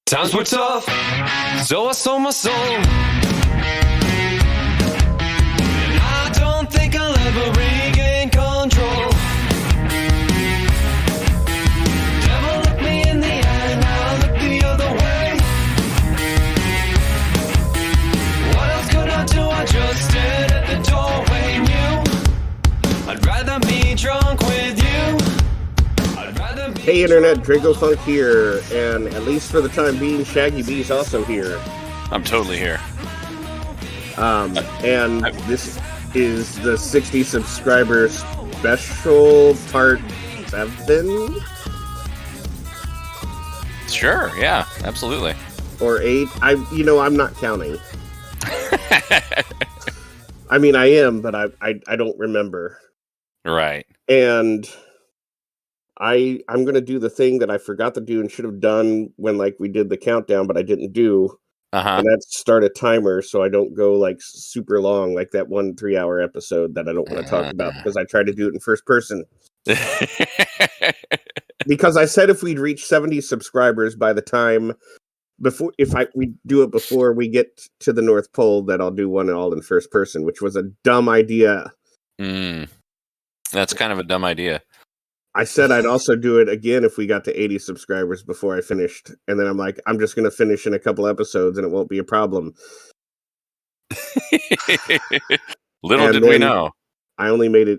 Times were tough, so I sold my soul. And I don't think I'll ever regain control. Devil looked me in the eye, now I look the other way. What else could I do? I just stood at the doorway, knew I'd rather be drunk with you. Hey Internet, Dracofunk here, and at least for the time being, ShaggyB's also here. I'm totally here. And this is the 60 subscriber special part 7? Sure, yeah, absolutely. Or 8? I'm not counting. I mean, I am, but I don't remember. Right. And I'm going to do the thing that I forgot to do and should have done when we did the countdown, but I didn't do. And that's start a timer so I don't go super long like that 1 3-hour episode that I don't want to talk about because I tried to do it in first person. Because I said if we'd reach 70 subscribers by the time we do it before we get to the North Pole, that I'll do one all in first person, which was a dumb idea. That's kind of a dumb idea. I said I'd also do it again if we got to 80 subscribers before I finished. And then I'm like, I'm just going to finish in a couple episodes and it won't be a problem. Little did we know. I only made it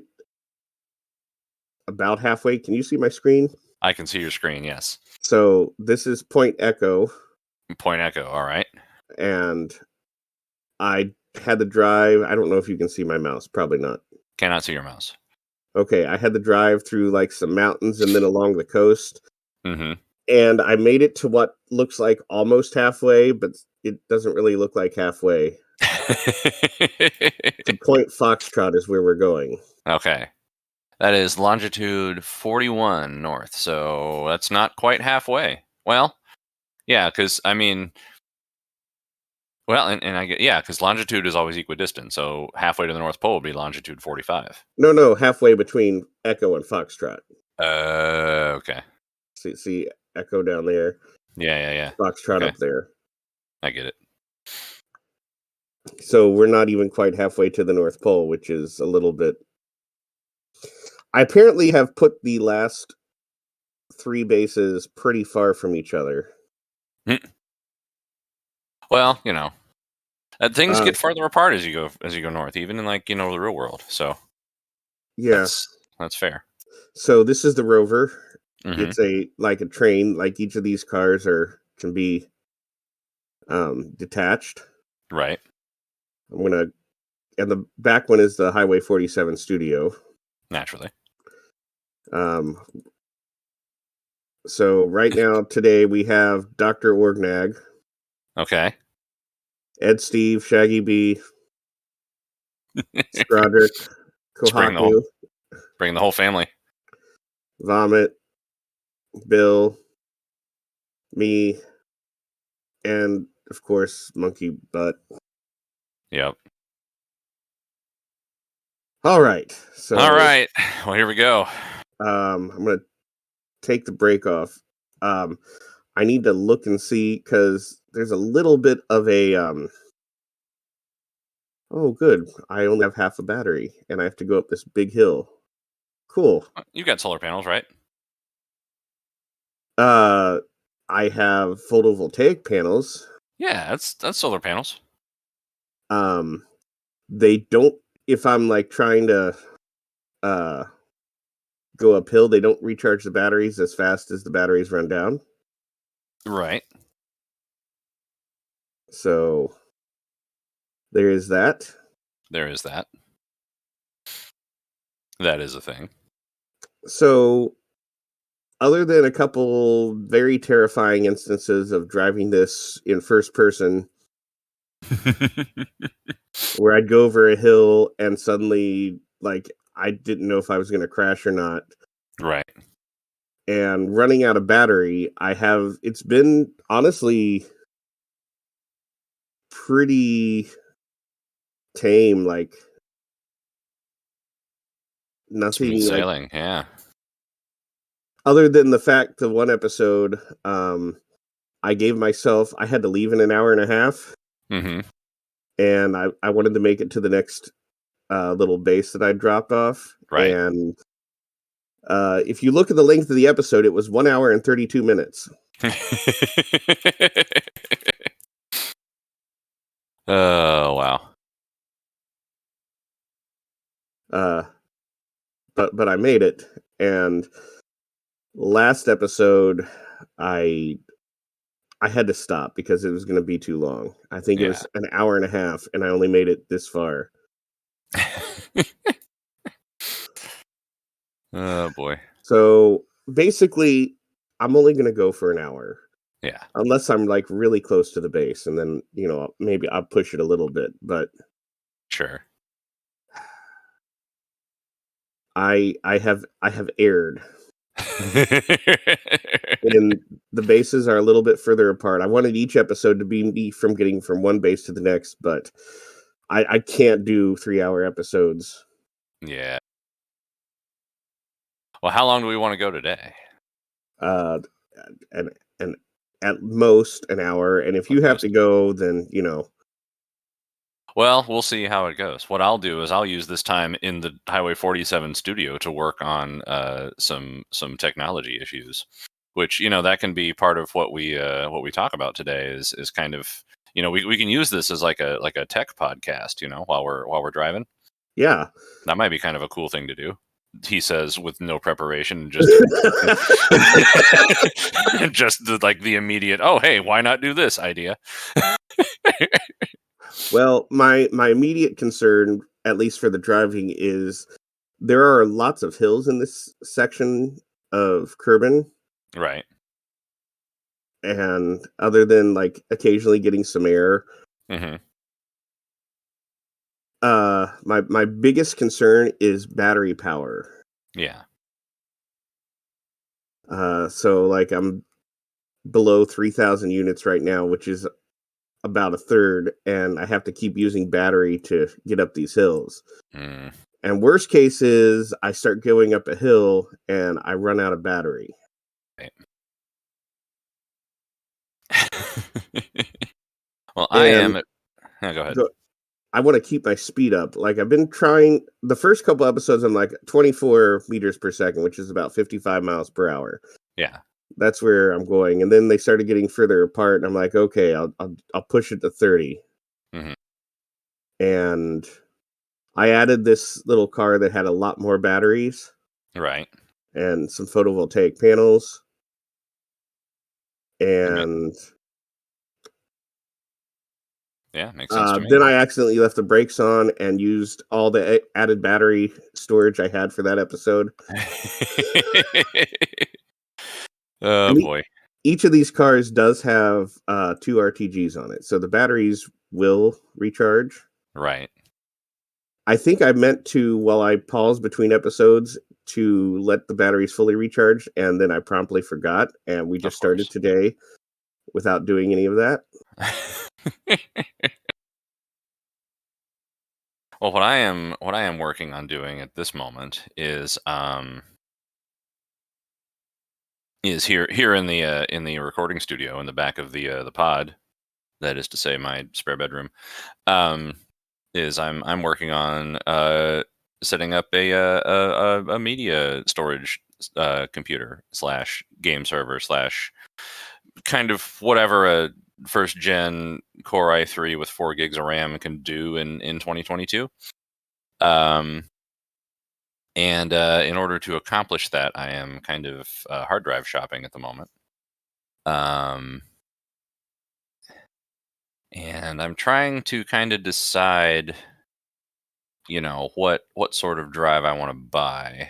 about halfway. Can you see my screen? I can see your screen, yes. So this is Point Echo. Point Echo, all right. And I had the drive. I don't know if you can see my mouse. Probably not. Cannot see your mouse. Okay, I had to drive through some mountains and then along the coast. Mm-hmm. And I made it to what looks like almost halfway, but it doesn't really look like halfway. To Point Foxtrot is where we're going. Okay. That is longitude 41 north, so that's not quite halfway. Well, yeah, because, because longitude is always equidistant, so halfway to the North Pole would be longitude 45. No, halfway between Echo and Foxtrot. Okay. See Echo down there. Yeah. Foxtrot up there. I get it. So we're not even quite halfway to the North Pole, which is a little bit... I apparently have put the last 3 bases pretty far from each other. Well, things get farther apart as you go north, even in the real world. So yeah, that's fair. So this is the Rover. Mm-hmm. It's a train. Like each of these cars can be detached. Right. And the back one is the Highway 47 studio. Naturally. So right now, today, we have Dr. Orgnag. Okay. Ed Steve, ShaggyB, Strodrick, Kohaku. Bring the whole family. Vomit, Bill, me, and, of course, Monkey Butt. Yep. All right. All right. Well, here we go. I'm going to take the break off. I need to look and see because there's a little bit of a... Oh, good. I only have half a battery, and I have to go up this big hill. Cool. You've got solar panels, right? I have photovoltaic panels. Yeah, that's solar panels. They don't... If I'm trying to go uphill, they don't recharge the batteries as fast as the batteries run down. Right. So there is that. There is that. That is a thing. So other than a couple very terrifying instances of driving this in first person, where I'd go over a hill and suddenly I didn't know if I was going to crash or not. Right. And running out of battery, it's been honestly pretty tame, nothing sailing, yeah. Other than the fact the one episode, I gave myself, I had to leave in an hour and a half. Mm-hmm. And I wanted to make it to the next little base that I dropped off. Right. And if you look at the length of the episode, it was 1 hour and 32 minutes. Oh, wow. But I made it. And last episode, I had to stop because it was going to be too long. I think it was an hour and a half, and I only made it this far. Oh, boy. So basically, I'm only going to go for an hour. Yeah. Unless I'm like really close to the base, and then, you know, maybe I'll push it a little bit. But Sure. I have erred. And the bases are a little bit further apart. I wanted each episode to be me from getting from one base to the next, but I can't do 3-hour episodes. Yeah. Well, how long do we want to go today? And at most an hour. And if you have to go, then, you know. Well, we'll see how it goes. What I'll do is I'll use this time in the Highway 47 studio to work on some technology issues, which, you know, that can be part of what we talk about today is kind of, you know, we can use this as like a tech podcast, you know, while we're driving. Yeah. That might be kind of a cool thing to do. He says with no preparation, just just like the immediate, oh, hey, why not do this idea? Well, my immediate concern, at least for the driving, is there are lots of hills in this section of Kerbal. Right. And other than like occasionally getting some air, Mm-hmm. my biggest concern is battery power. Yeah. So like I'm below 3,000 units right now, which is about a third, and I have to keep using battery to get up these hills. Mm. And worst case is I start going up a hill and I run out of battery. Right. Well, I am. Yeah, go ahead. I want to keep my speed up. Like I've been trying the first couple episodes, I'm like 24 meters per second, which is about 55 miles per hour. Yeah. That's where I'm going. And then they started getting further apart, and I'm like, okay, I'll push it to 30. Mm-hmm. And I added this little car that had a lot more batteries. Right. And some photovoltaic panels. And yeah, makes sense to me. Then I accidentally left the brakes on and used all the added battery storage I had for that episode. Oh, boy. Each of these cars does have 2 RTGs on it, so the batteries will recharge. Right. I think I meant to, while I paused between episodes, to let the batteries fully recharge, and then I promptly forgot, and we just started today without doing any of that. Well, what I am working on doing at this moment is here in the recording studio in the back of the pod, that is to say my spare bedroom, is I'm working on setting up a media storage computer / game server / kind of whatever a first gen Core i3 with 4 gigs of RAM can do in 2022. And in order to accomplish that, I am kind of hard drive shopping at the moment. And I'm trying to kind of decide, you know, what sort of drive I want to buy.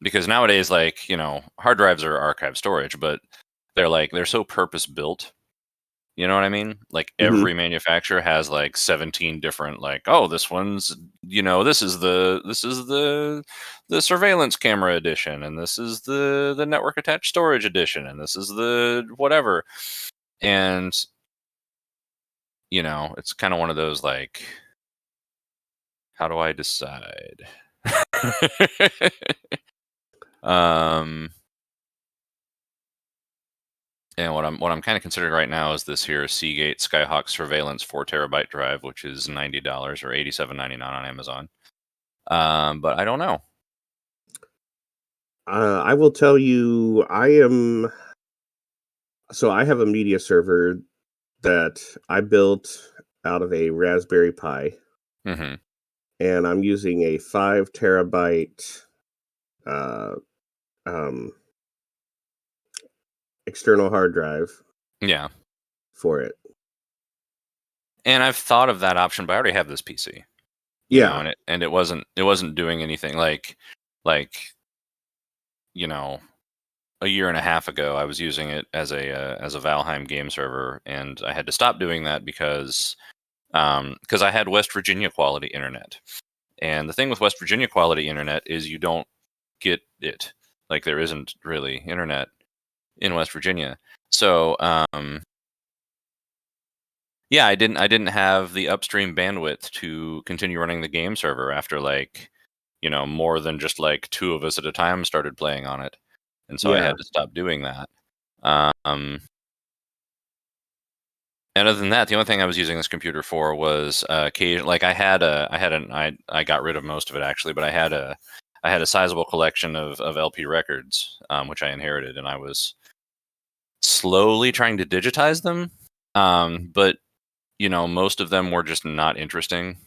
Because nowadays, like, you know, hard drives are archive storage, but they're so purpose built. You know what I mean? Like every manufacturer has like 17 different, like, oh, this one's, you know, this is the surveillance camera edition, and this is the network attached storage edition, and this is the whatever. And you know, it's kind of one of those like, how do I decide? And what I'm kind of considering right now is this here Seagate Skyhawk Surveillance 4 terabyte drive, which is $90 or $87.99 on Amazon. But I don't know. I will tell you, I have a media server that I built out of a Raspberry Pi, Mm-hmm. and I'm using a 5 terabyte uh, um, external hard drive. Yeah. For it. And I've thought of that option, but I already have this PC. You know, and it wasn't doing anything like you know, a year and a half ago I was using it as a Valheim game server, and I had to stop doing that because I had West Virginia quality internet. And the thing with West Virginia quality internet is you don't get it. Like, there isn't really internet in West Virginia. So, yeah, I didn't have the upstream bandwidth to continue running the game server after, like, more than just like 2 of us at a time started playing on it. And so I had to stop doing that. And other than that, the only thing I was using this computer for was like I got rid of most of it actually, but I had a sizable collection of LP records, which I inherited, and I was slowly trying to digitize them. But most of them were just not interesting.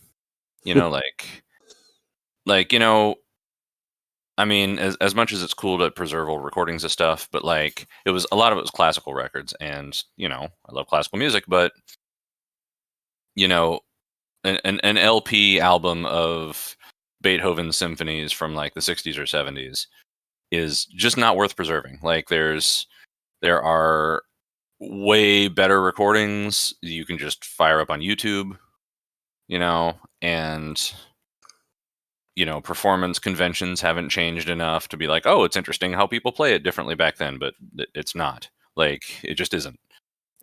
I mean, as much as it's cool to preserve old recordings of stuff, but like a lot of it was classical records, and I love classical music, but an LP album of Beethoven symphonies from like the 60s or 70s is just not worth preserving. Like, there are way better recordings you can just fire up on YouTube, and performance conventions haven't changed enough to be like, oh, it's interesting how people play it differently back then, but it's not. Like, it just isn't.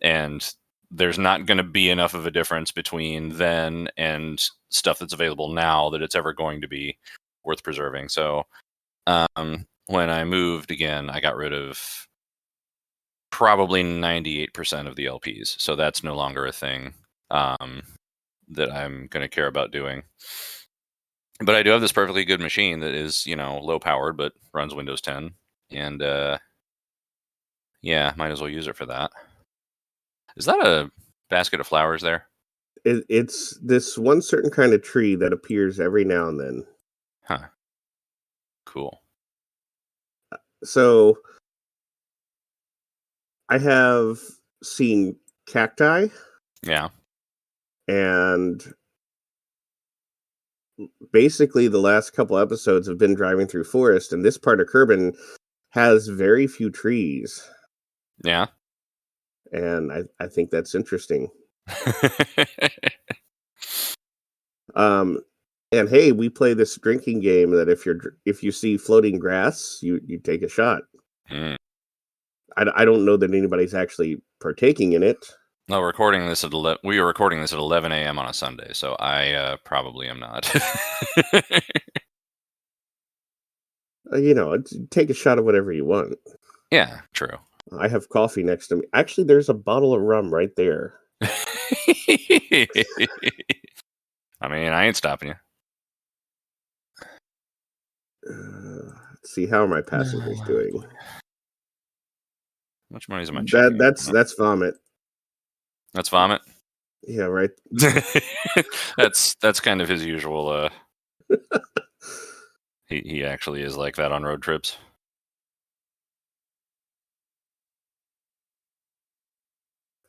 And there's not going to be enough of a difference between then and stuff that's available now that it's ever going to be worth preserving. So when I moved again, I got rid of probably 98% of the LPs. So that's no longer a thing that I'm going to care about doing. But I do have this perfectly good machine that is, low powered, but runs Windows 10. And yeah, might as well use it for that. Is that a basket of flowers there? It's this one certain kind of tree that appears every now and then. Huh. Cool. So I have seen cacti. Yeah. And basically the last couple episodes have been driving through forest, and this part of Kerbal has very few trees. Yeah. And I think that's interesting. And hey, we play this drinking game that if you see floating grass, you take a shot. Mm. I don't know that anybody's actually partaking in it. No, we are recording this at 11 a.m. on a Sunday, so I probably am not. Take a shot of whatever you want. Yeah, true. I have coffee next to me. Actually, there's a bottle of rum right there. I mean, I ain't stopping you. Let's see, how are my passengers doing? Boy. How much money is in my check? That's vomit. That's vomit? Yeah, right. That's kind of his usual. He actually is like that on road trips.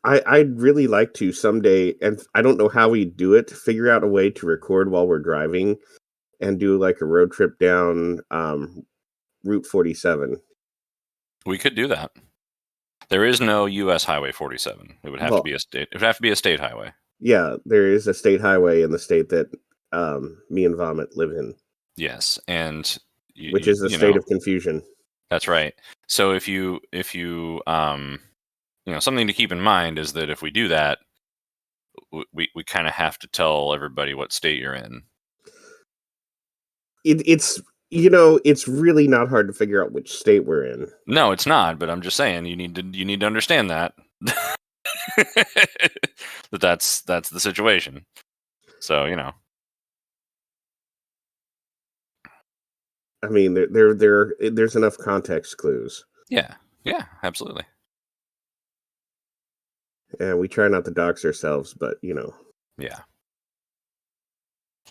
I'd really like to someday, and I don't know how we do it, figure out a way to record while we're driving and do like a road trip down Route 47. We could do that. There is no U.S. Highway 47. It would have to be a state. It would have to be a state highway. Yeah, there is a state highway in the state that me and Vomit live in. Yes, and which is a state of confusion. That's right. So if you something to keep in mind is that if we do that, we kind of have to tell everybody what state you're in. It's It's really not hard to figure out which state we're in. No, it's not. But I'm just saying you need to understand that that's the situation. So I mean, there's enough context clues. Yeah, absolutely. And we try not to dox ourselves, but Yeah.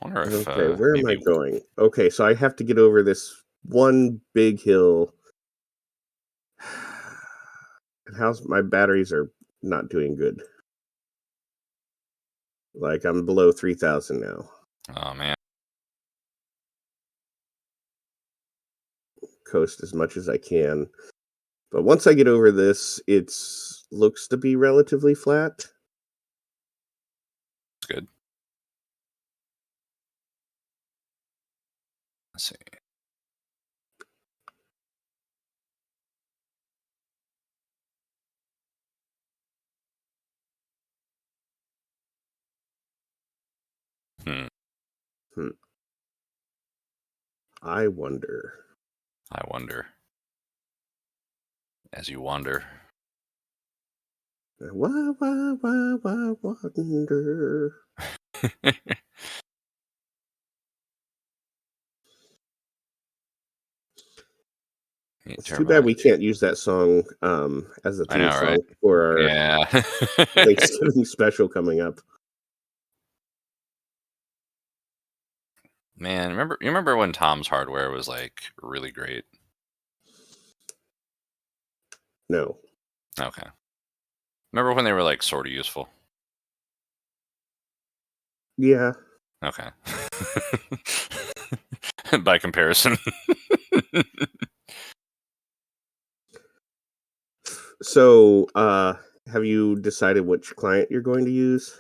I wonder if Okay, where am I maybe going? Okay, so I have to get over this one big hill. And my batteries are not doing good. Like I'm below 3,000 now. Oh man. Coast as much as I can. But once I get over this, it looks to be relatively flat. That's good. Let's see. I wonder. As you wander. Wonder. It's too bad we can't use that song as a theme song for our Thanksgiving special coming up. Man, you remember when Tom's Hardware was like really great? No. Okay. Remember when they were like sort of useful? Yeah. Okay. By comparison. So, have you decided which client you're going to use?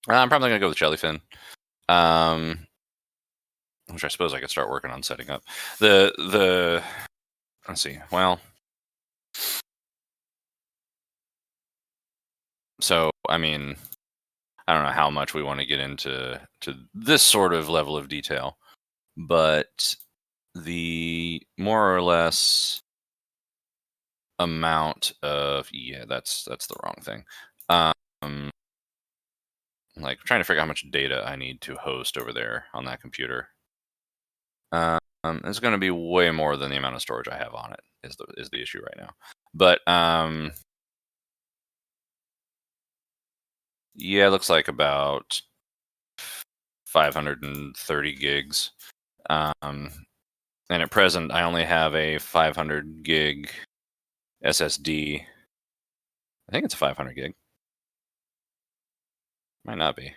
I'm probably gonna go with Jellyfin. Which I suppose I could start working on setting up. Let's see. Well, so I mean, I don't know how much we want to get into this sort of level of detail, but the more or less amount of that's the wrong thing. Like trying to figure out how much data I need to host over there on that computer. It's going to be way more than the amount of storage I have on it is the issue right now. But yeah, it looks like about 530 gigs. And at present, I only have a 500 gig SSD. I think it's a 500 gig. Might not be.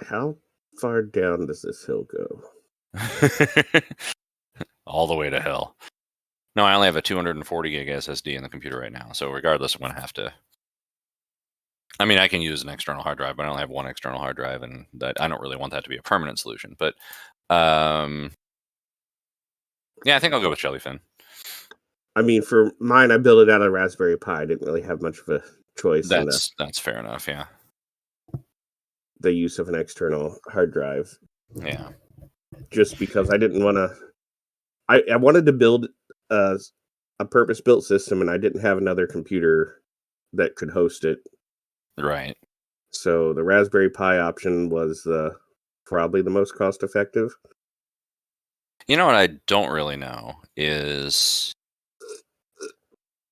How far down does this hill go? All the way to hell. No, I only have a 240 gig SSD in the computer right now. So regardless, I'm going to have to. I mean, I can use an external hard drive, but I only have one external hard drive, and that I don't really want that to be a permanent solution. But yeah, I think I'll go with Jellyfin. I mean, for mine, I built it out of Raspberry Pi. I didn't really have much of a choice. That's fair enough. Yeah. The use of an external hard drive. Yeah. Just because I didn't want to. I wanted to build a purpose-built system, and I didn't have another computer that could host it. Right. So the Raspberry Pi option was probably the most cost-effective. You know what I don't really know is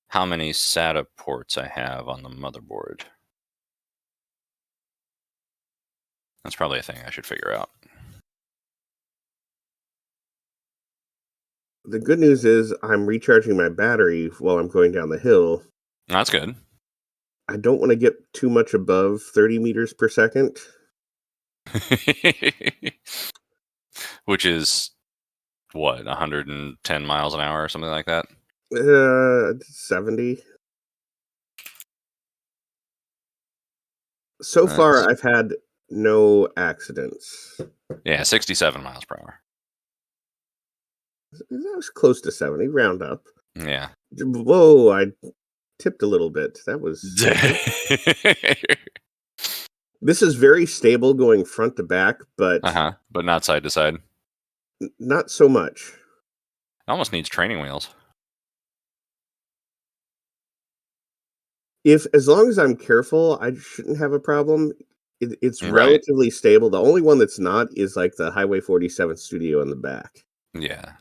how many SATA ports I have on the motherboard. That's probably a thing I should figure out. The good news is I'm recharging my battery while I'm going down the hill. That's good. I don't want to get too much above 30 meters per second. Which is, what, 110 miles an hour or something like that? 70. So far, I've had no accidents. Yeah, 67 miles per hour. That was close to 70, round up. Yeah. Whoa, I tipped a little bit. That was... This is very stable going front to back, but but not side to side. Not so much. It almost needs training wheels. As long as I'm careful, I shouldn't have a problem. It's Right. relatively stable. The only one that's not is like the Highway 47 studio in the back. Yeah.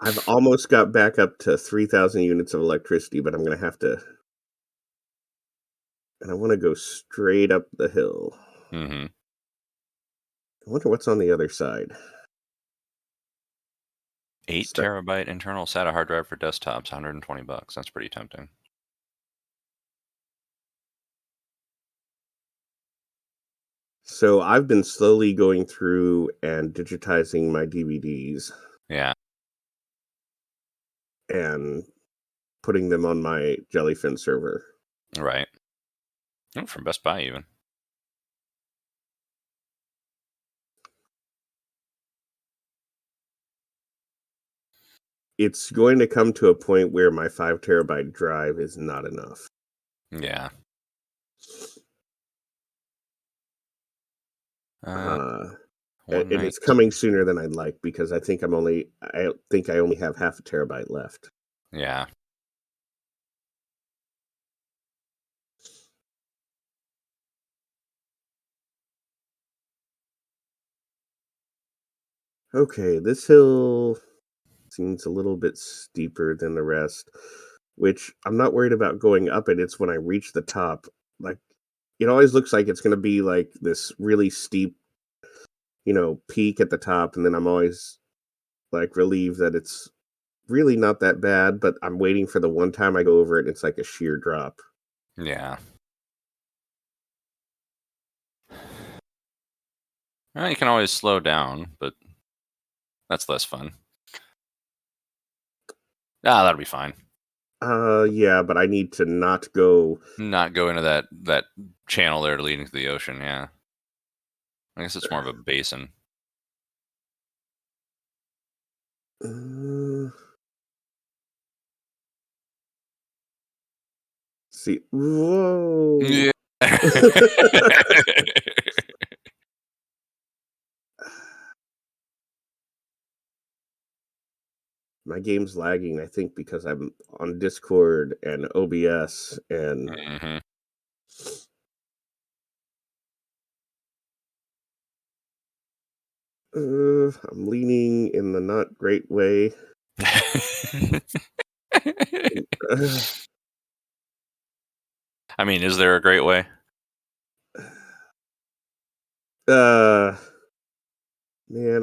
I've almost got back up to 3,000 units of electricity, but I'm going to have to. And I want to go straight up the hill. Mm-hmm. I wonder what's on the other side. 8 terabyte internal SATA hard drive for desktops, $120. That's pretty tempting. So I've been slowly going through and digitizing my DVDs. Yeah. And putting them on my Jellyfin server. Right. Oh, from Best Buy even. It's going to come to a point where my 5 terabyte drive is not enough. Yeah. And it's coming sooner than I'd like because I think I only have half a terabyte left. Yeah. Okay, this hill seems a little bit steeper than the rest, which I'm not worried about going up it. It's when I reach the top, like it always looks like it's going to be like this really steep, peak at the top, and then I'm always like relieved that it's really not that bad, but I'm waiting for the one time I go over it and it's like a sheer drop. Yeah. Well, you can always slow down, but that's less fun. That'll be fine. Yeah, but I need to not go into that channel there leading to the ocean. Yeah, I guess it's more of a basin. See, whoa. Yeah. My game's lagging, I think, because I'm on Discord and OBS and I'm leaning in the not great way. I mean, is there a great way? Man,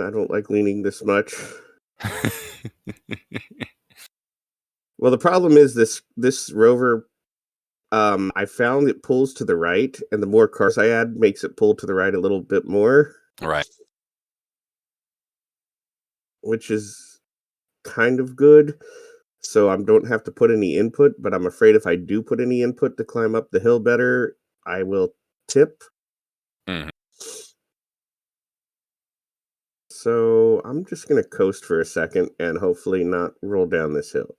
I don't like leaning this much. Well, the problem is this Rover, I found it pulls to the right, and the more cars I add makes it pull to the right a little bit more. Right. Which is kind of good. So I don't have to put any input, but I'm afraid if I do put any input to climb up the hill better, I will tip. Mm-hmm. So I'm just going to coast for a second and hopefully not roll down this hill.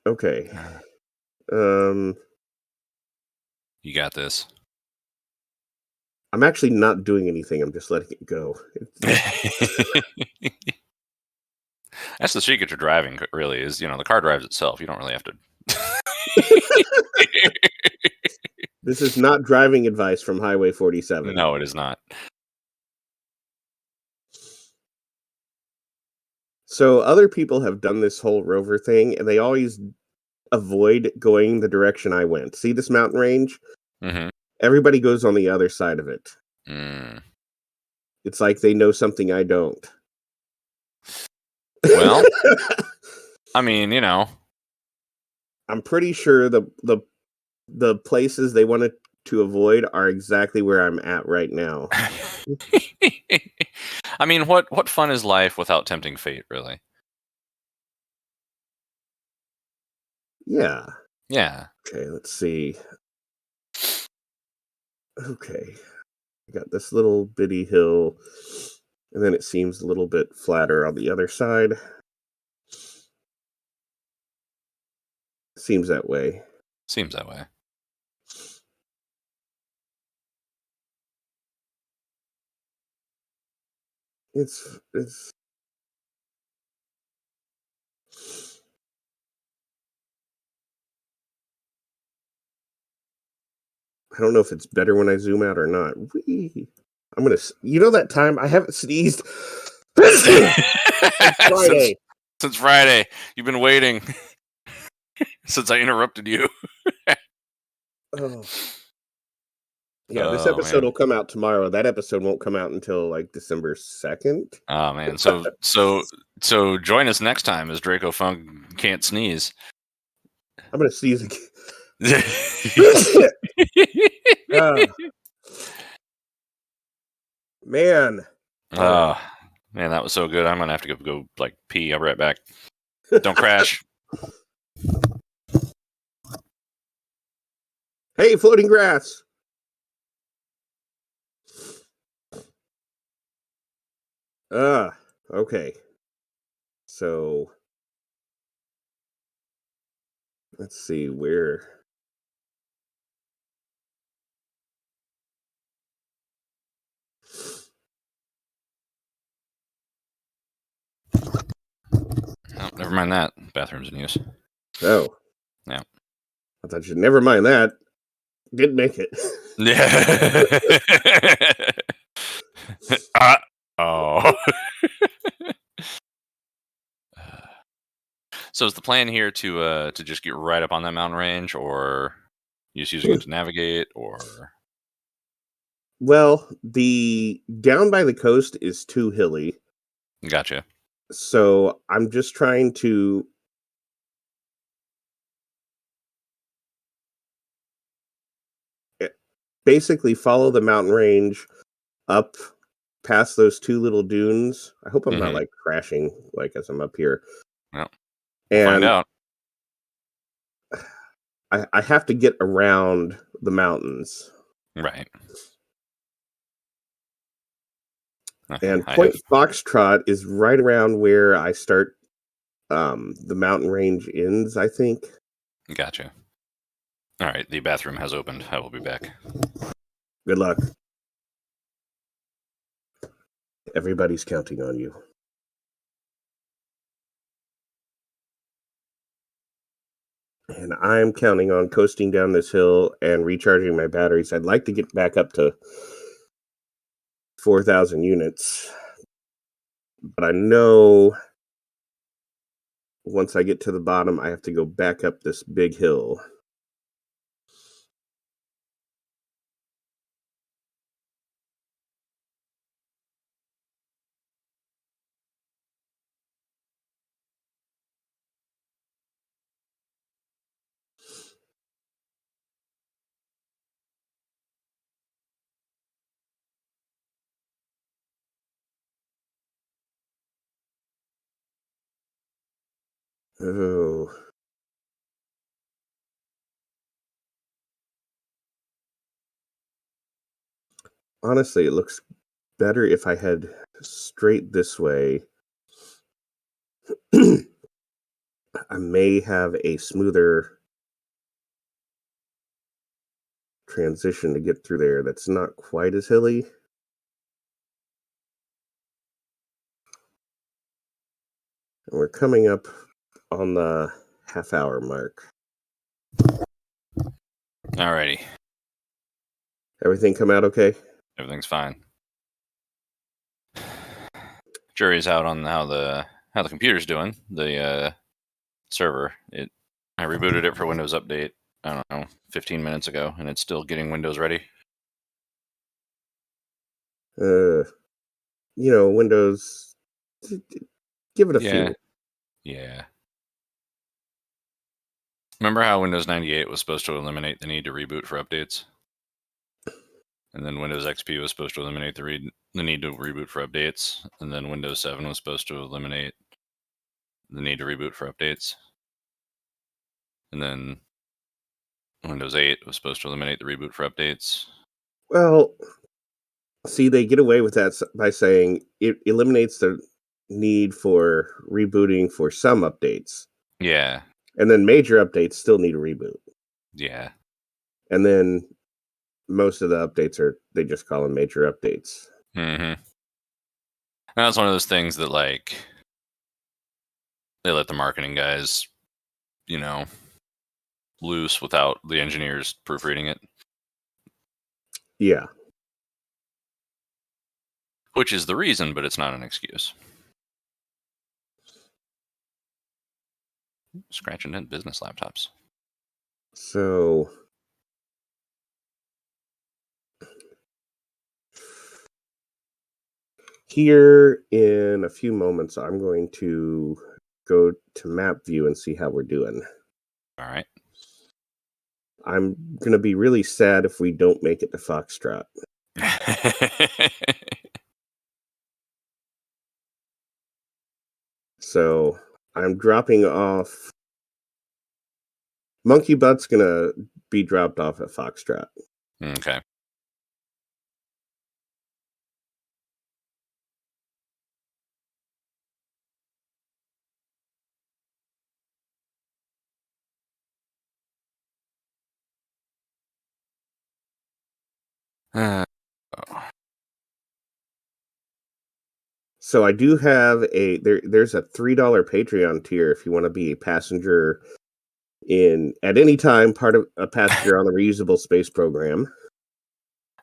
Okay. You got this. I'm actually not doing anything. I'm just letting it go. That's the secret to driving, really, is, the car drives itself. You don't really have to. This is not driving advice from Highway 47. No, it is not. So other people have done this whole Rover thing, and they always avoid going the direction I went. See this mountain range? Mm-hmm. Everybody goes on the other side of it. It's like they know something I don't. Well, I mean, I'm pretty sure the places they wanted to avoid are exactly where I'm at right now. I mean, what fun is life without tempting fate, really? Yeah. Yeah. Okay, let's see. Okay. I got this little bitty hill. And then it seems a little bit flatter on the other side. Seems that way. Seems that way. It's I don't know if it's better when I zoom out or not. I'm gonna. You know that time I haven't sneezed Friday. Since Friday, you've been waiting since I interrupted you. Oh. Yeah, this episode will come out tomorrow. That episode won't come out until like December 2nd. Oh man, so join us next time as Dracofunk can't sneeze. I'm gonna sneeze again. Man. Oh man, that was so good. I'm gonna have to go like pee. I'll be right back. Don't crash. Hey, floating grass. Okay. So let's see where. Oh, never mind that. Bathroom's in use. Oh. Yeah. I thought you'd never mind that. Didn't make it. Yeah. Oh. So is the plan here to just get right up on that mountain range, or you just using it to navigate, or? Well, the down by the coast is too hilly. Gotcha. So I'm just trying to basically follow the mountain range up past those two little dunes. I hope I'm not like crashing like as I'm up here. Well, and find out. I have to get around the mountains. Right. Okay, And Point Foxtrot is right around where I start the mountain range ends, I think. Gotcha. All right, the bathroom has opened. I will be back. Good luck. Everybody's counting on you. And I'm counting on coasting down this hill and recharging my batteries. I'd like to get back up to 4,000 units. But I know once I get to the bottom, I have to go back up this big hill. Oh. Honestly, it looks better if I head straight this way. I may have a smoother transition to get through there that's not quite as hilly. And we're coming up on the half-hour mark. Alrighty. Everything come out okay? Everything's fine. Jury's out on how the computer's doing. The server. I rebooted it for Windows Update. I don't know, 15 minutes ago, and it's still getting Windows ready. Windows. Give it a few. Yeah. Remember how Windows 98 was supposed to eliminate the need to reboot for updates? And then Windows XP was supposed to eliminate the need to reboot for updates. And then Windows 7 was supposed to eliminate the need to reboot for updates. And then Windows 8 was supposed to eliminate the reboot for updates. Well, See, they get away with that by saying it eliminates the need for rebooting for some updates. Yeah. And then major updates still need a reboot. Yeah. And then most of the updates they just call them major updates. Mm-hmm. That's one of those things that, like, they let the marketing guys, loose without the engineers proofreading it. Yeah. Which is the reason, but it's not an excuse. Scratch and dent business laptops. So here in a few moments, I'm going to go to map view and see how we're doing. All right. I'm going to be really sad if we don't make it to Foxtrot. So I'm dropping off. Monkey Butt's going to be dropped off at Foxtrot. Okay. So I do have there's a $3 Patreon tier if you want to be a passenger at any time part of a passenger on the reusable space program.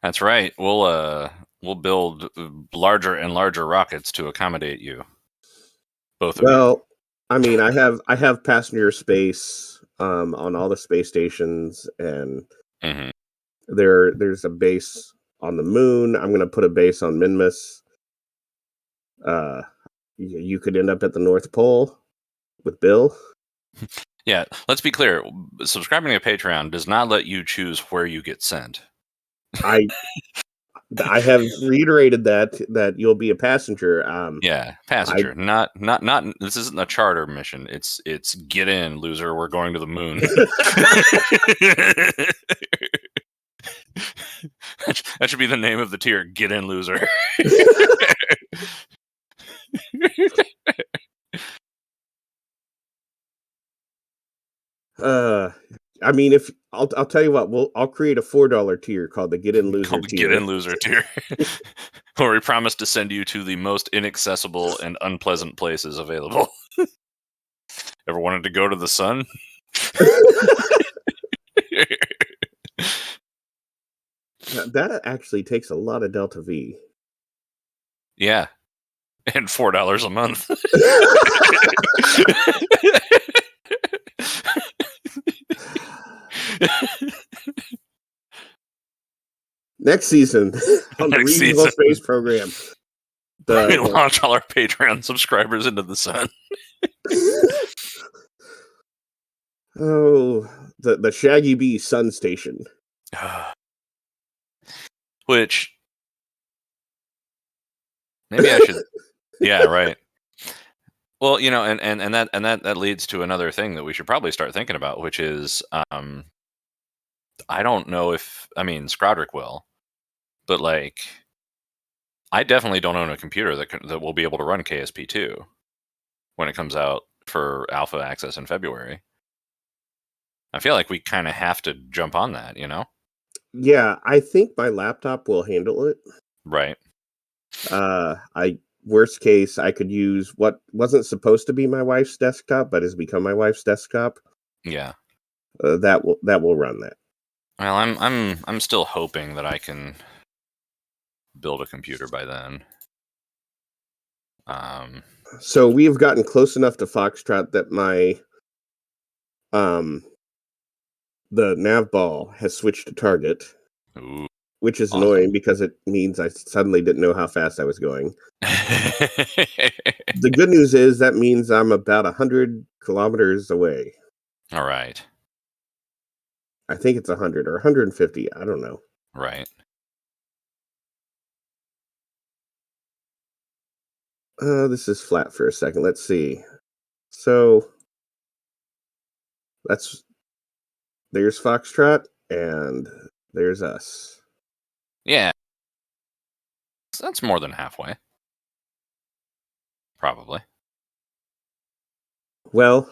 That's right. We'll build larger and larger rockets to accommodate you. Both of you. Well, I mean, I have passenger space on all the space stations, and mm-hmm. there's a base on the moon. I'm going to put a base on Minmus. You could end up at the North Pole with Bill. Yeah, let's be clear. Subscribing to Patreon does not let you choose where you get sent. I have reiterated that you'll be a passenger. Yeah, passenger. Not. This isn't a charter mission. It's get in, loser. We're going to the moon. That should be the name of the tier. Get in, loser. I mean, if I'll tell you what, I'll create a $4 tier called the Get In Loser tier. Get In Loser tier, where we promise to send you to the most inaccessible and unpleasant places available. Ever wanted to go to the sun? That actually takes a lot of Delta V. Yeah, and $4 a month. Next season on the Reasonable Space Program, we launch all our Patreon subscribers into the sun. Oh, the ShaggyB Sun Station. Which maybe I should. Yeah, right. Well, and that leads to another thing that we should probably start thinking about, which is I don't know if Skrodrick will, but like I definitely don't own a computer that will be able to run KSP2 when it comes out for alpha access in February. I feel like we kind of have to jump on that, Yeah, I think my laptop will handle it. Right. Worst case, I could use what wasn't supposed to be my wife's desktop, but has become my wife's desktop. Yeah. That will run that. Well, I'm still hoping that I can build a computer by then. So we have gotten close enough to Foxtrot that my the nav ball has switched to target. Ooh, which is awesome. Annoying because it means I suddenly didn't know how fast I was going. The good news is that means I'm about 100 kilometers away. All right. I think it's 100 or 150. I don't know. Right. This is flat for a second. Let's see. So there's Foxtrot and there's us. Yeah. that's more than halfway. Probably. Well,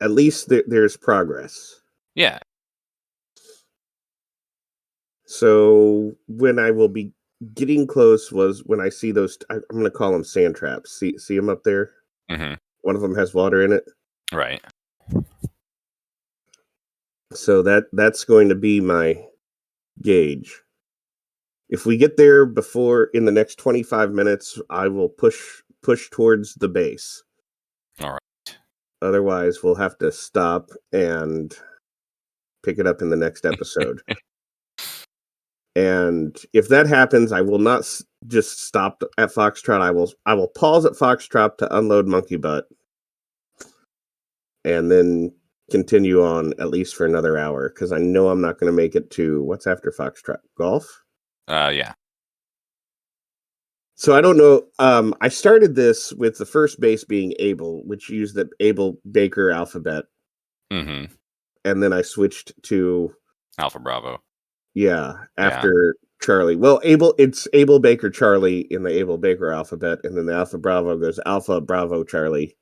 at least there's progress. Yeah. So when I will be getting close was when I see those. I'm going to call them sand traps. See them up there. Mm-hmm. One of them has water in it. Right. So that's going to be my gauge. If we get there before in the next 25 minutes, I will push towards the base. All right. Otherwise, we'll have to stop and pick it up in the next episode. And if that happens, I will not just stop at Foxtrot. I will pause at Foxtrot to unload Monkey Butt, and then continue on at least for another hour because I know I'm not going to make it to what's after Foxtrot. Golf. Yeah. So I don't know. I started this with the first base being Able, which used the Able Baker alphabet, Mm-hmm. and then I switched to Alpha Bravo. Yeah, after Charlie. Well, it's Able Baker Charlie in the Able Baker alphabet, and then the Alpha Bravo goes Alpha Bravo Charlie.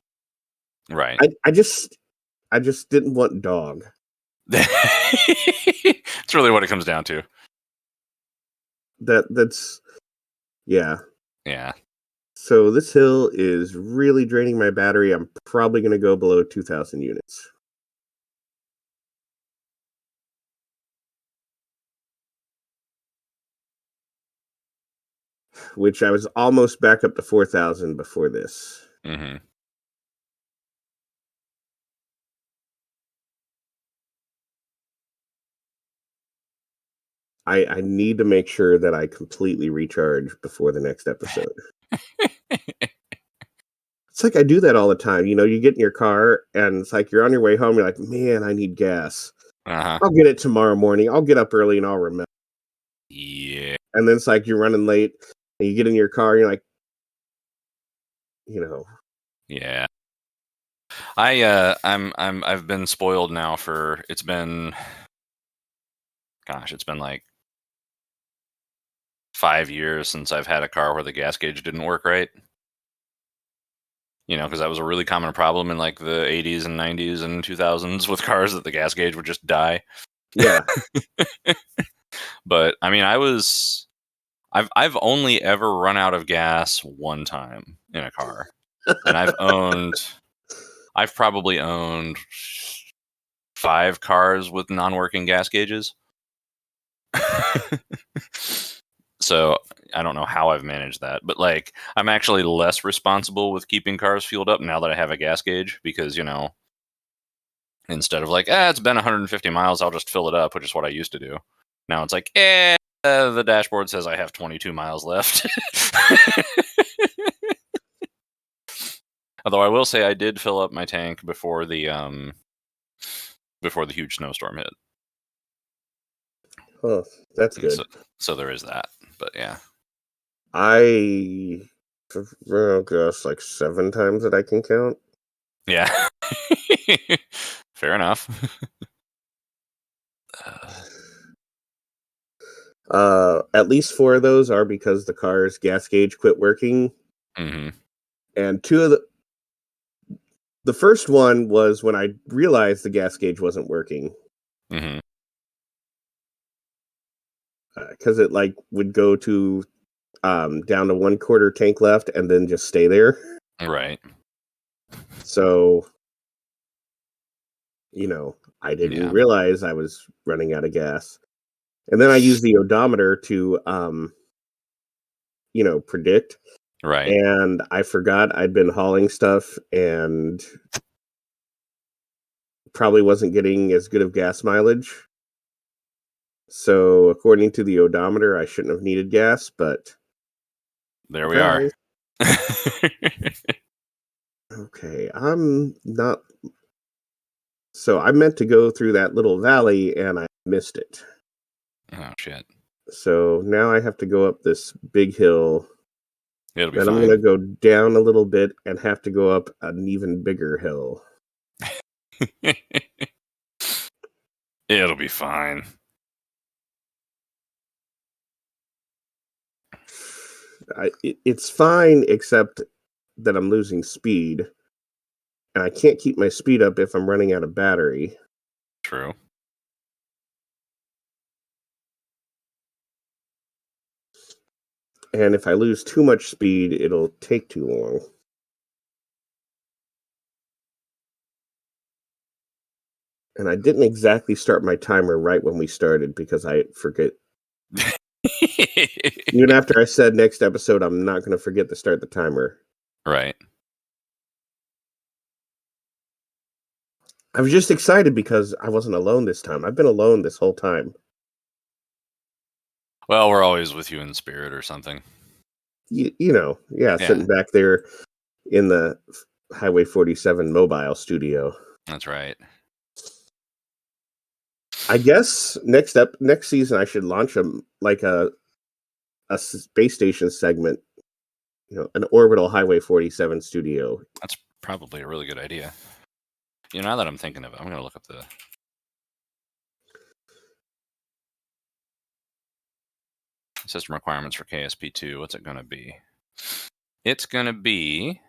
Right. I just didn't want dog. It's really what it comes down to. That's yeah. Yeah. So this hill is really draining my battery. I'm probably going to go below 2,000 units. Which I was almost back up to 4,000 before this. Mm-hmm. I need to make sure that I completely recharge before the next episode. It's like I do that all the time. You know, you get in your car and it's like you're on your way home. You're like, man, I need gas. Uh-huh. I'll get it tomorrow morning. I'll get up early and I'll remember. Yeah. And then it's like you're running late and you get in your car and you're like, you know. Yeah. I've been spoiled now it's been like 5 years since I've had a car where the gas gauge didn't work right. You know, because that was a really common problem in like the 80s and 90s and 2000s with cars that the gas gauge would just die. Yeah. But I mean, I've only ever run out of gas one time in a car. And I've probably owned 5 cars with non-working gas gauges. So I don't know how I've managed that, but like I'm actually less responsible with keeping cars fueled up now that I have a gas gauge because, you know, instead of like, it's been 150 miles, I'll just fill it up, which is what I used to do. Now it's like, the dashboard says I have 22 miles left. Although I will say I did fill up my tank before the huge snowstorm hit. Oh, that's good. So there is that. But yeah. I guess like 7 times that I can count. Yeah. Fair enough. At least 4 of those are because the car's gas gauge quit working. Mm-hmm. And 2 of the first one was when I realized the gas gauge wasn't working. Mm-hmm. Because it like would go to down to 1/4 tank left and then just stay there. Right. So, you know, I didn't realize I was running out of gas. And then I used the odometer to, you know, predict. Right. And I forgot I'd been hauling stuff and probably wasn't getting as good of gas mileage. So, according to the odometer, I shouldn't have needed gas, but there we are. Okay, I'm not. So I meant to go through that little valley and I missed it. Oh shit! So now I have to go up this big hill. It'll be then fine. I'm going to go down a little bit and have to go up an even bigger hill. It'll be fine. It's fine, except that I'm losing speed. And I can't keep my speed up if I'm running out of battery. True. And if I lose too much speed, it'll take too long. And I didn't exactly start my timer right when we started because I forget. Even after I said next episode, I'm not going to forget to start the timer. Right. I was just excited because I wasn't alone this time. I've been alone this whole time. Well, we're always with you in spirit or something. Yeah, sitting back there in the Highway 47 mobile studio. That's right. I guess next season I should launch a space station segment, an orbital Highway 47 studio. That's probably a really good idea. Now that I'm thinking of it, I'm going to look up the system requirements for KSP2. What's it going to be? It's going to be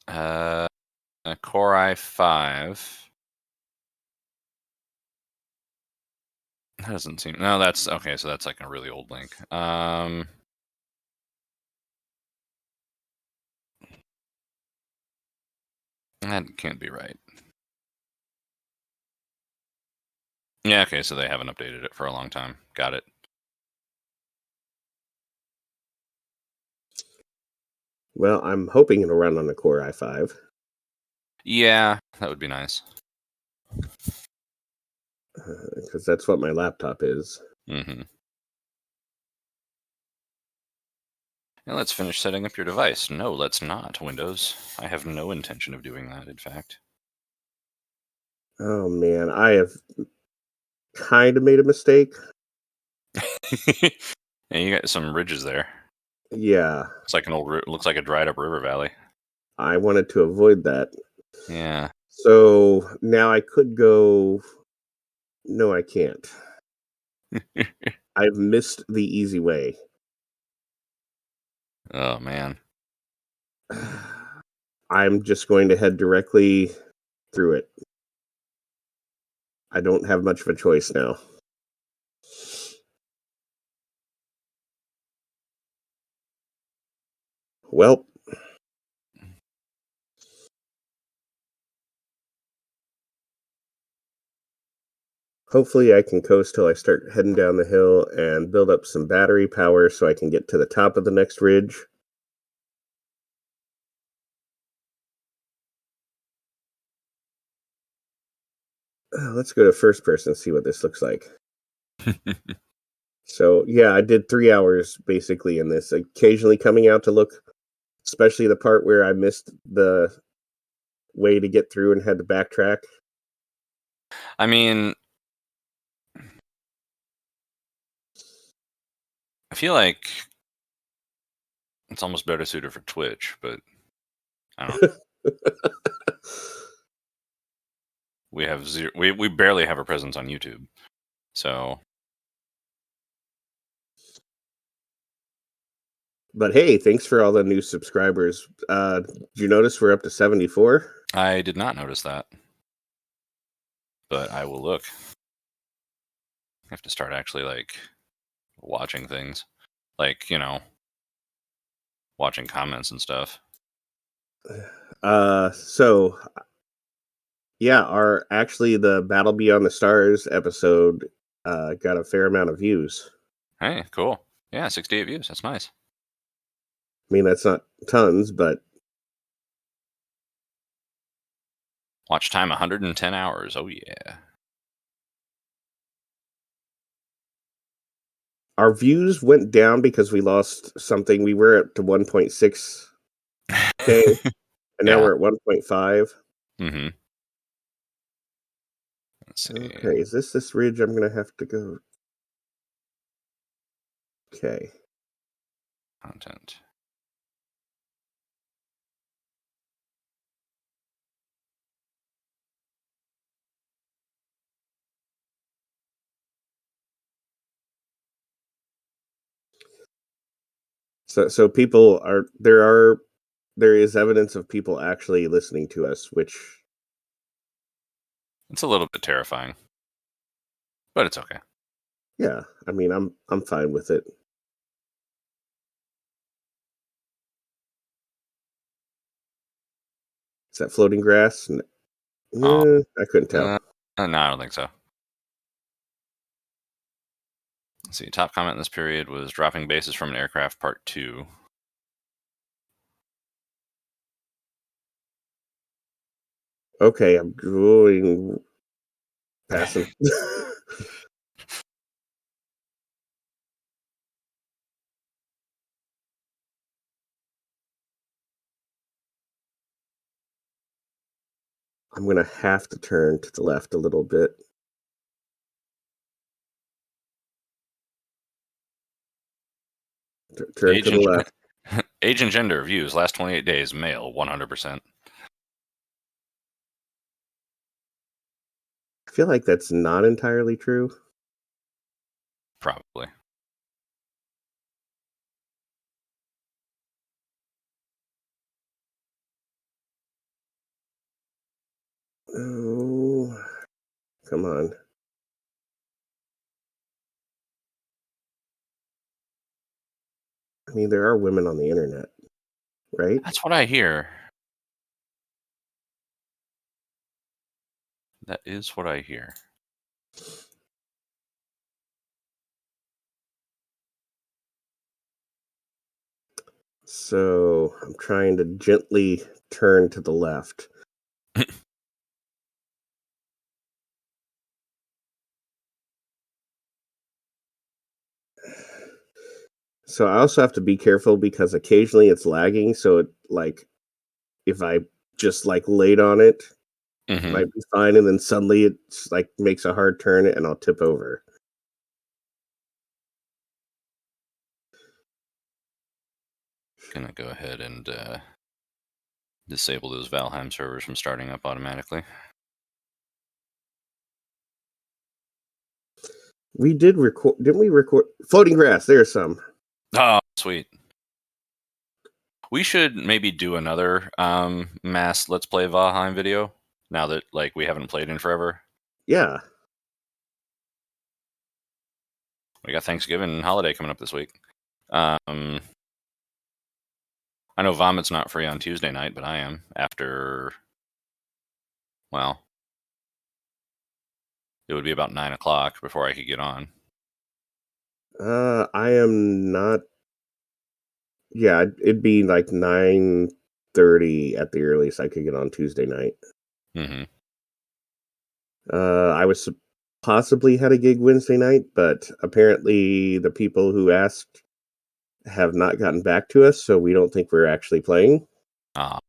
a Core i5. That doesn't seem... No, that's... Okay, so that's like a really old link. That can't be right. Yeah, okay, so they haven't updated it for a long time. Got it. Well, I'm hoping it'll run on the Core i5. Yeah, that would be nice. Because that's what my laptop is. Mm-hmm. Now let's finish setting up your device. No, let's not, Windows. I have no intention of doing that, in fact. Oh, man, I have kind of made a mistake. And you got some ridges there. Yeah. It's like looks like a dried up river valley. I wanted to avoid that. Yeah. So now I could go... No, I can't. I've missed the easy way. Oh, man. I'm just going to head directly through it. I don't have much of a choice now. Well, hopefully I can coast till I start heading down the hill and build up some battery power so I can get to the top of the next ridge. Let's go to first person and see what this looks like. So, yeah, I did 3 hours basically in this, occasionally coming out to look, especially the part where I missed the way to get through and had to backtrack. I mean, I feel like it's almost better suited for Twitch, but I don't know. We have zero. We barely have a presence on YouTube, so. But hey, thanks for all the new subscribers. Did you notice we're up to 74? I did not notice that, but I will look. I have to start actually like watching things, like watching comments and stuff. So yeah, the Battle Beyond the Stars episode got a fair amount of views. Hey, cool. Yeah, 68 views. That's nice. I mean, that's not tons, but watch time 110 hours. Oh yeah. Our views went down because we lost something. We were up to 1.6K, and now we're at 1.5. Mm-hmm. Let's see. Okay, is this ridge I'm going to have to go? Okay. Content. So people are there is evidence of people actually listening to us, which It's a little bit terrifying, but it's okay. yeah, I mean I'm fine with it. Is that floating grass? Oh, I couldn't tell. no, I don't think so. Let's see. Top comment in this period was dropping bases from an aircraft part 2. Okay, I'm going passing. I'm gonna have to turn to the left a little bit. Turn Age to the and left. age and gender views last 28 days male 100%. I feel like that's not entirely true. Probably. Oh, come on. I mean, there are women on the internet, right? That's what I hear. That is what I hear. So I'm trying to gently turn to the left. So I also have to be careful because occasionally it's lagging. So it like if I just like laid on it, Mm-hmm. might be fine, and then suddenly it's like makes a hard turn and I'll tip over. Gonna go ahead and disable those Valheim servers from starting up automatically. We did record, didn't we record floating grass? There's some. Oh, sweet. We should maybe do another mass Let's Play Valheim video now that like we haven't played in forever. Yeah. We got Thanksgiving holiday coming up this week. I know Vomit's not free on Tuesday night, but I am after. Well, it would be about 9 o'clock before I could get on. I am not. Yeah, it'd be like 9:30 at the earliest I could get on Tuesday night. Mm-hmm. I was possibly had a gig Wednesday night, but apparently the people who asked have not gotten back to us, so we don't think we're actually playing. Not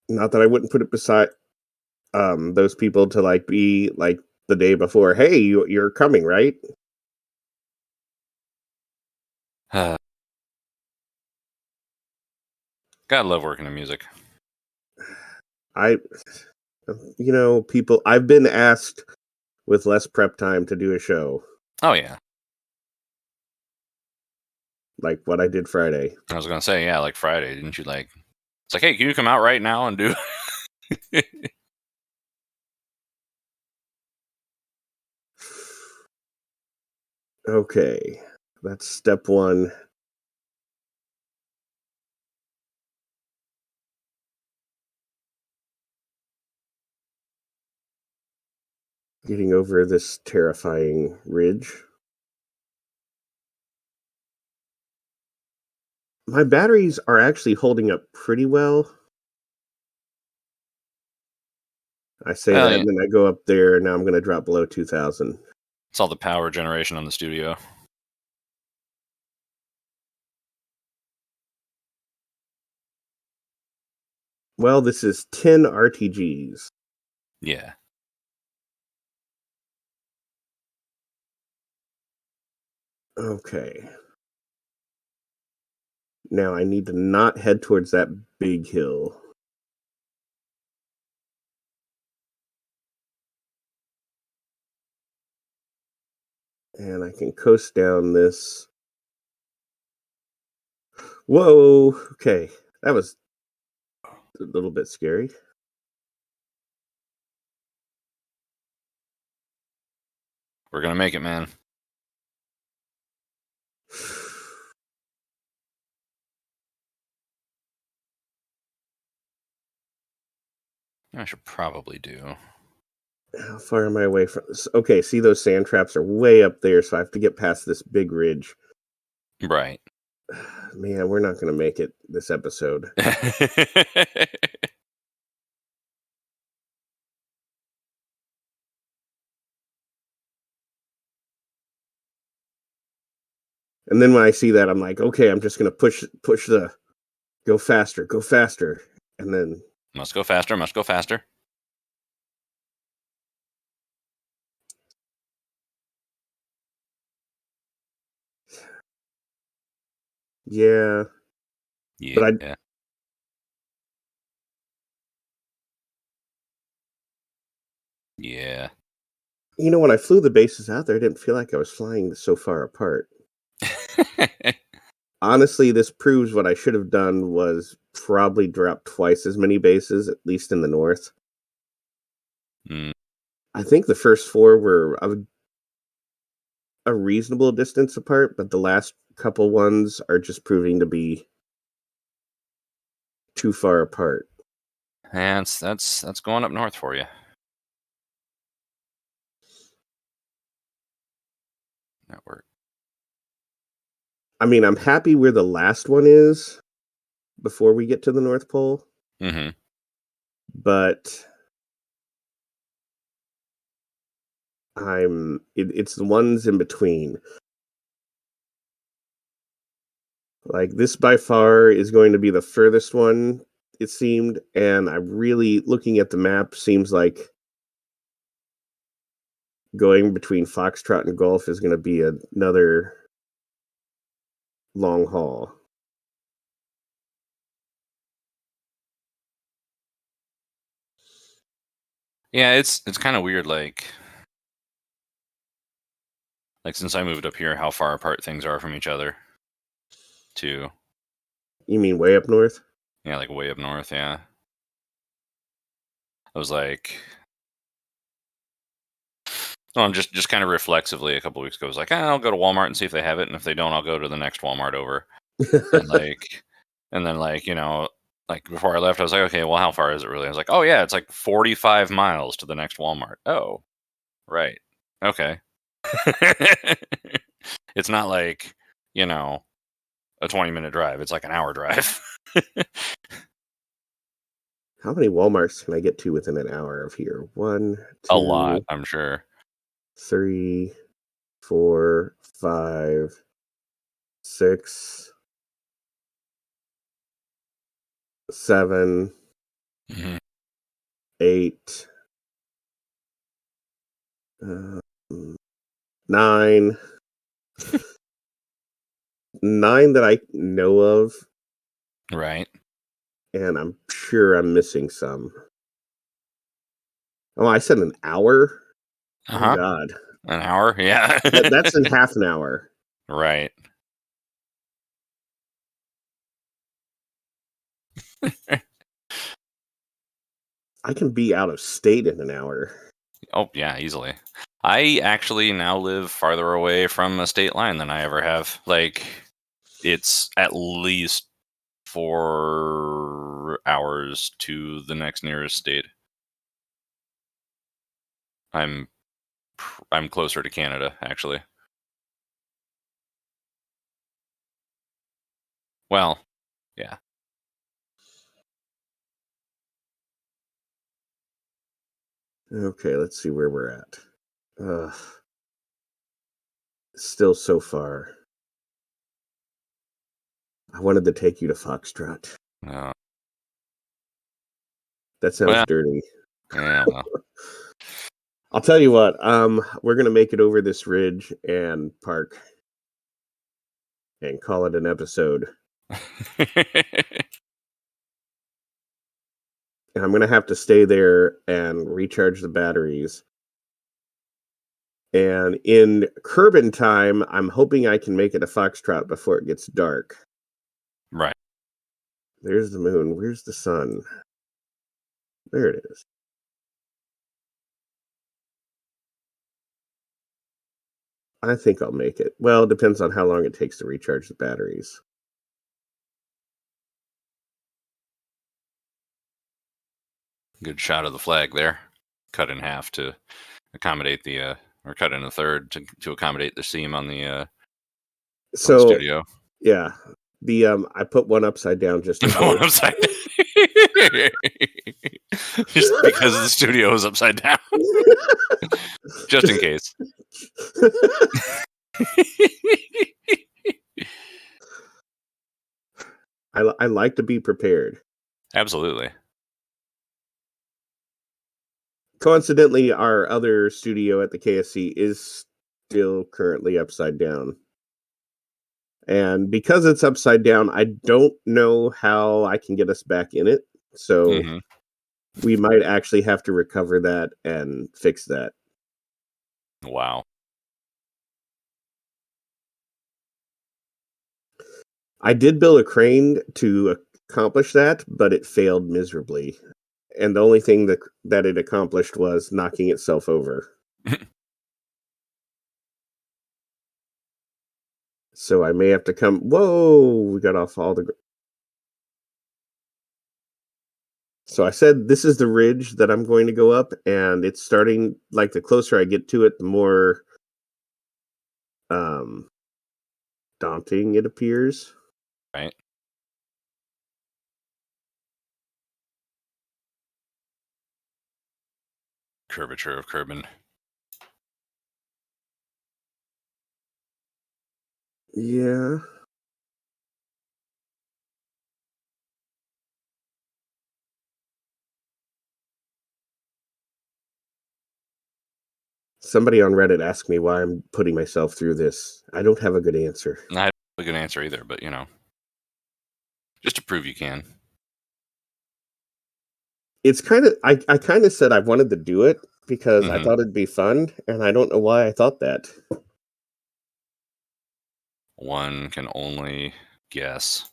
that I wouldn't put it beside those people to like be like the day before. Hey, you're coming, right? Gotta love working in music. I, people. I've been asked with less prep time to do a show. Oh yeah. Like what I did Friday. I was gonna say, yeah, like Friday, didn't you like? It's like, hey, can you come out right now and do? Okay, that's step one. Getting over this terrifying ridge. My batteries are actually holding up pretty well. I say that, Yeah. and then I go up there, and now I'm going to drop below 2,000. It's all the power generation on the studio. Well, this is 10 RTGs. Yeah. Okay. Now I need to not head towards that big hill. And I can coast down this Whoa. Okay. That was a little bit scary. We're gonna make it, man. I should probably do. How far am I away from this? Okay, see, those sand traps are way up there, so I have to get past this big ridge. Right. Man, we're not going to make it this episode. And then when I see that, I'm like, okay, I'm just going to push the go faster. And then Must go faster. yeah. Yeah. But Yeah. when I flew the bases out there, I didn't feel like I was flying so far apart. Honestly, this proves what I should have done was probably drop twice as many bases, at least in the north. Mm. I think the first 4 were a reasonable distance apart, but the last couple ones are just proving to be too far apart. And that's going up north for you. Network. I mean, I'm happy where the last one is before we get to the North Pole. Mm-hmm. But it's the ones in between. Like, this by far is going to be the furthest one, it seemed, and I really, looking at the map, seems like going between Foxtrot and Golf is going to be another long haul. Yeah, it's kind of weird, like since I moved up here, how far apart things are from each other. Too. You mean way up north? Yeah, like way up north. Yeah. I was like, well, just kind of reflexively a couple weeks ago, I was like, I'll go to Walmart and see if they have it, and if they don't, I'll go to the next Walmart over. And then before I left, I was like, okay, well, how far is it really? I was like, oh yeah, it's like 45 miles to the next Walmart. Oh, right, okay. It's not like a 20-minute drive. It's like an hour drive. How many Walmarts can I get to within an hour of here? 1, 2, a lot, I'm sure. 3, 4, 5, 6, 7, Mhm. 8, 9. 9 that I know of, Right. and I'm sure I'm missing some. Oh, I said an hour? Uh-huh. Oh, God. An hour? Yeah. That's in half an hour. Right. I can be out of state in an hour. Oh, yeah, easily. I actually now live farther away from a state line than I ever have. Like, it's at least 4 hours to the next nearest state. I'm closer to Canada, actually. Well, yeah. Okay, let's see where we're at. Still so far. I wanted to take you to Foxtrot. That sounds dirty. Yeah, well. I'll tell you what, we're gonna make it over this ridge and park and call it an episode. And I'm gonna have to stay there and recharge the batteries. And in Kerbal time, I'm hoping I can make it a Foxtrot before it gets dark. Right. There's the moon. Where's the sun? There it is. I think I'll make it. Well, it depends on how long it takes to recharge the batteries. Good shot of the flag there. Cut in half to accommodate the or cut in a third to accommodate the seam on the studio. Yeah. The I put one upside down just in One case. upside down. Just because the studio is upside down. Just in case. I like to be prepared. Absolutely. Coincidentally, our other studio at the KSC is still currently upside down. And because it's upside down, I don't know how I can get us back in it. So we might actually have to recover that and fix that. Wow. I did build a crane to accomplish that, but it failed miserably. And the only thing that it accomplished was knocking itself over. So I may have to come. Whoa, we got off all the. So I said this is the ridge that I'm going to go up, and it's starting. Like the closer I get to it, the more daunting it appears. Right. Curvature of Kerbin. Yeah. Somebody on Reddit asked me why I'm putting myself through this. I don't have a good answer. I don't have a good answer either, but just to prove you can. It's kind of I kind of said I wanted to do it because I thought it'd be fun, and I don't know why I thought that. One can only guess.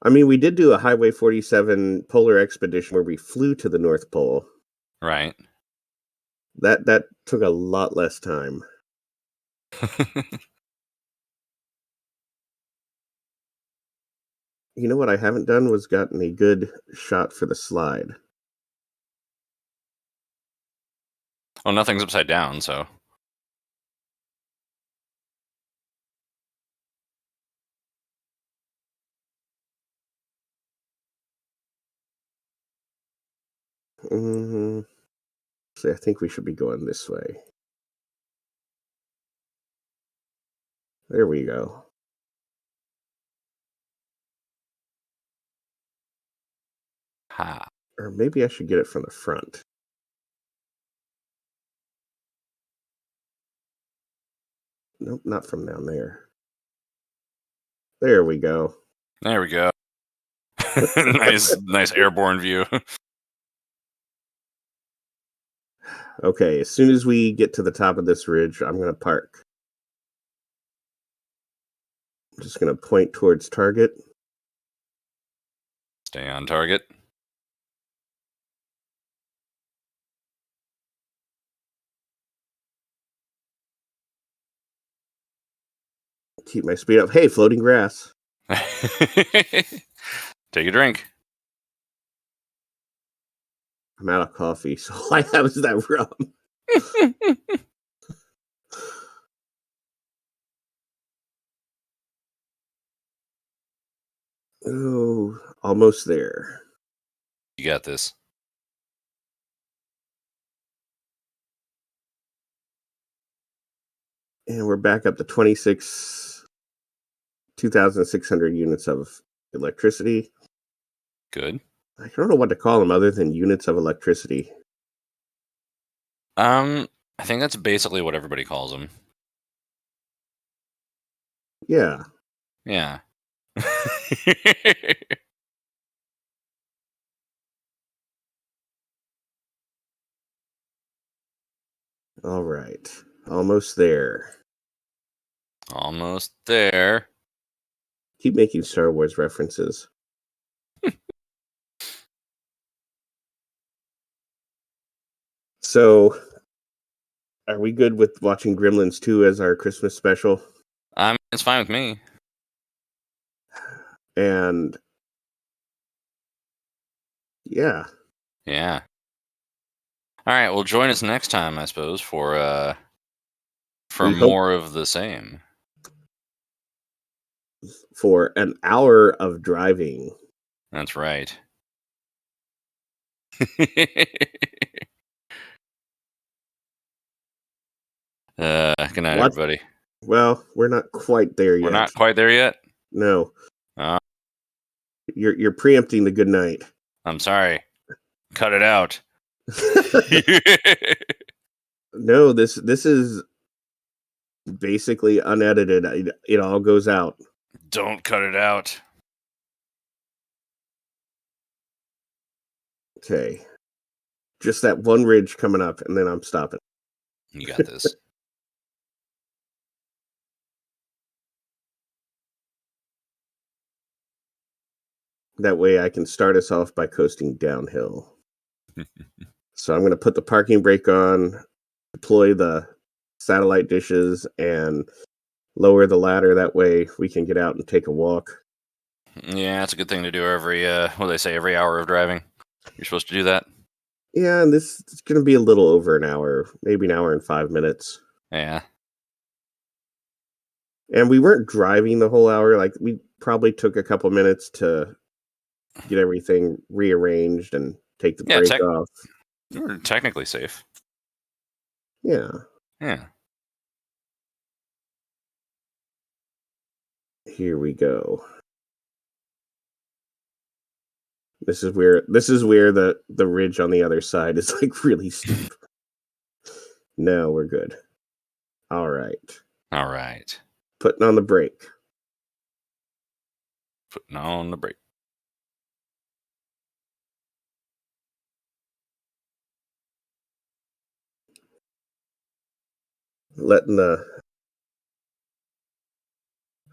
I mean, we did do a Highway 47 polar expedition where we flew to the North Pole. Right. That took a lot less time. You know what I haven't done was gotten a good shot for the slide. Well, nothing's upside down, so. See, I think we should be going this way. There we go. Ha. Or maybe I should get it from the front. Nope, not from down there. There we go. There we go. nice airborne view. Okay, as soon as we get to the top of this ridge, I'm going to park. I'm just going to point towards target. Stay on target. Keep my speed up. Hey, floating grass. Take a drink. I'm out of coffee, so all I have is that rum. Oh, almost there. You got this. And we're back up to 2,600 units of electricity. Good. I don't know what to call them other than units of electricity. I think that's basically what everybody calls them. Yeah. Yeah. All right. Almost there. Almost there. Keep making Star Wars references. So, are we good with watching Gremlins 2 as our Christmas special? It's fine with me. And yeah. Yeah. All right. Well, join us next time, I suppose, for more of the same. For an hour of driving. That's right. Good night, everybody. Well, we're not quite there yet. We're not quite there yet? No. You're preempting the good night. I'm sorry. Cut it out. No, this is basically unedited. It all goes out. Don't cut it out. Okay. Just that one ridge coming up, and then I'm stopping. You got this. That way I can start us off by coasting downhill. So I'm going to put the parking brake on, deploy the satellite dishes, and lower the ladder. That way we can get out and take a walk. Yeah, it's a good thing to do every, what do they say, every hour of driving. You're supposed to do that? Yeah, and this is going to be a little over an hour, maybe an hour and 5 minutes. Yeah. And we weren't driving the whole hour. Like, we probably took a couple minutes to get everything rearranged and take the brake off. We're technically safe. Yeah. Yeah. Here we go. This is where the ridge on the other side is like really steep. No, we're good. All right. Putting on the brake. Putting on the brake.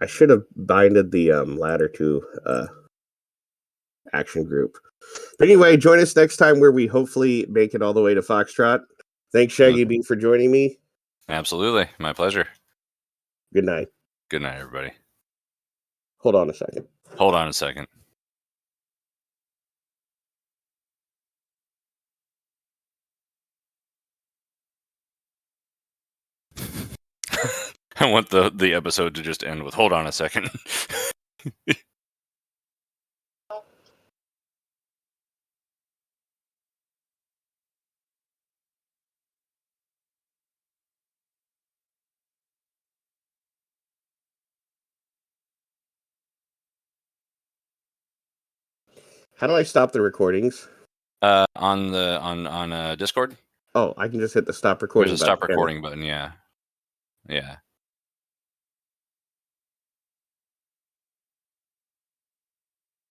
I should have binded the ladder to action group. But anyway, join us next time where we hopefully make it all the way to Foxtrot. Thanks, ShaggyB, for joining me. Absolutely. My pleasure. Good night. Good night, everybody. Hold on a second. I want the episode to just end with hold on a second. How do I stop the recordings? On Discord? Oh, I can just hit the stop recording button. There's a stop recording button, yeah. Yeah.